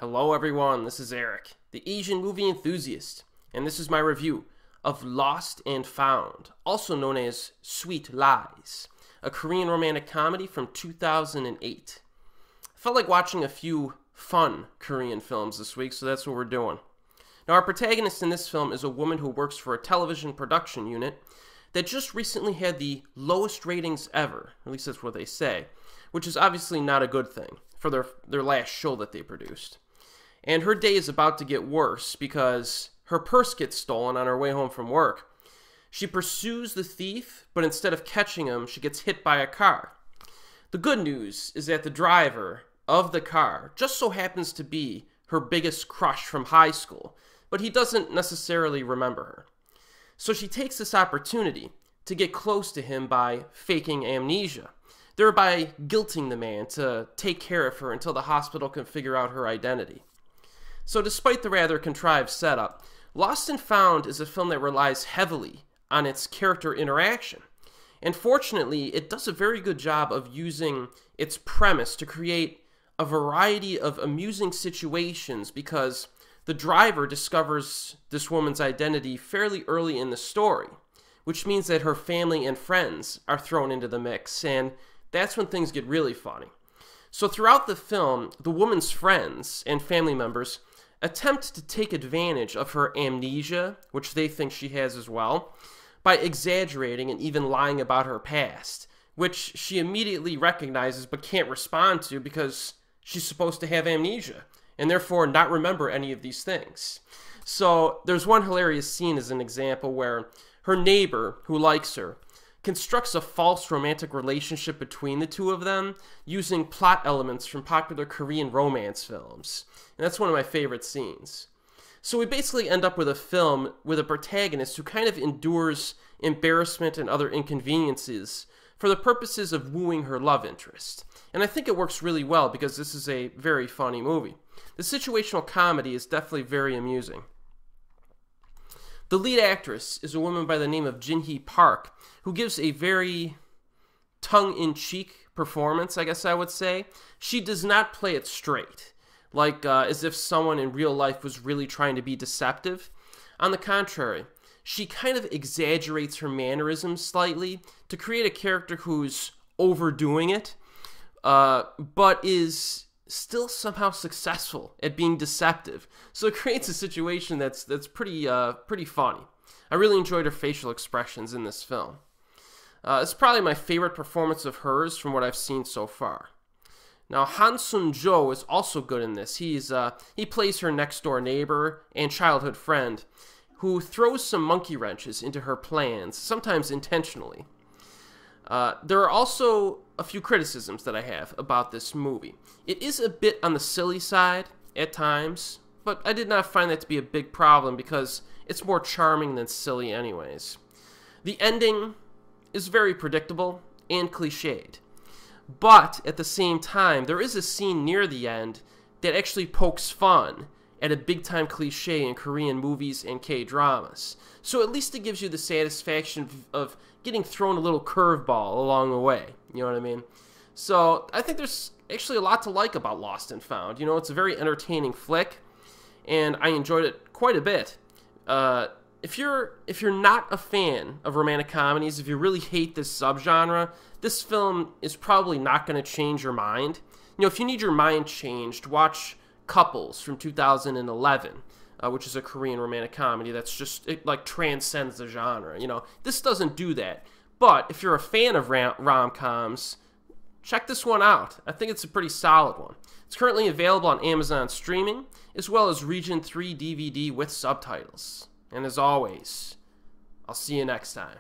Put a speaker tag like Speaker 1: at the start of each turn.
Speaker 1: Hello everyone, this is Erik, the Asian movie enthusiast, and this is my review of Lost and Found, also known as Sweet Lies, a Korean romantic comedy from 2008. I felt like watching a few fun Korean films this week, so that's what we're doing. Now, our protagonist in this film is a woman who works for a television production unit that just recently had the lowest ratings ever, at least that's what they say, which is obviously not a good thing for their last show that they produced. And her day is about to get worse because her purse gets stolen on her way home from work. She pursues the thief, but instead of catching him, she gets hit by a car. The good news is that the driver of the car just so happens to be her biggest crush from high school, but he doesn't necessarily remember her. So she takes this opportunity to get close to him by faking amnesia, thereby guilting the man to take care of her until the hospital can figure out her identity. So despite the rather contrived setup, Lost and Found is a film that relies heavily on its character interaction. And fortunately, it does a very good job of using its premise to create a variety of amusing situations because the driver discovers this woman's identity fairly early in the story, which means that her family and friends are thrown into the mix, and that's when things get really funny. So throughout the film, the woman's friends and family members attempt to take advantage of her amnesia, which they think she has as well, by exaggerating and even lying about her past, which she immediately recognizes but can't respond to because she's supposed to have amnesia and therefore not remember any of these things. So there's one hilarious scene as an example where her neighbor, who likes her, constructs a false romantic relationship between the two of them using plot elements from popular Korean romance films. And that's one of my favorite scenes. So we basically end up with a film with a protagonist who kind of endures embarrassment and other inconveniences for the purposes of wooing her love interest. And I think it works really well because this is a very funny movie. The situational comedy is definitely very amusing. The lead actress is a woman by the name of Jin-hee Park, who gives a very tongue-in-cheek performance, I guess I would say. She does not play it straight, like as if someone in real life was really trying to be deceptive. On the contrary, she kind of exaggerates her mannerisms slightly to create a character who's overdoing it, but is still somehow successful at being deceptive. So it creates a situation that's pretty funny. I really enjoyed her facial expressions in this film. It's probably my favorite performance of hers from what I've seen so far. Now, Han Sun-jo is also good in this. He plays her next-door neighbor and childhood friend who throws some monkey wrenches into her plans, sometimes intentionally. There are also a few criticisms that I have about this movie. It is a bit on the silly side at times, but I did not find that to be a big problem because it's more charming than silly anyways. The ending is very predictable and cliched, but at the same time, there is a scene near the end that actually pokes fun at a big-time cliche in Korean movies and K-dramas. So at least it gives you the satisfaction of getting thrown a little curveball along the way. You know what I mean? So I think there's actually a lot to like about Lost and Found. You know, it's a very entertaining flick, and I enjoyed it quite a bit. If you're not a fan of romantic comedies, if you really hate this subgenre, this film is probably not going to change your mind. You know, if you need your mind changed, watch Couples from 2011, which is a Korean romantic comedy that's just, it like transcends the genre. You know, this doesn't do that. But if you're a fan of rom-coms, check this one out. I think it's a pretty solid one. It's currently available on Amazon Streaming, as well as Region 3 DVD with subtitles. And as always, I'll see you next time.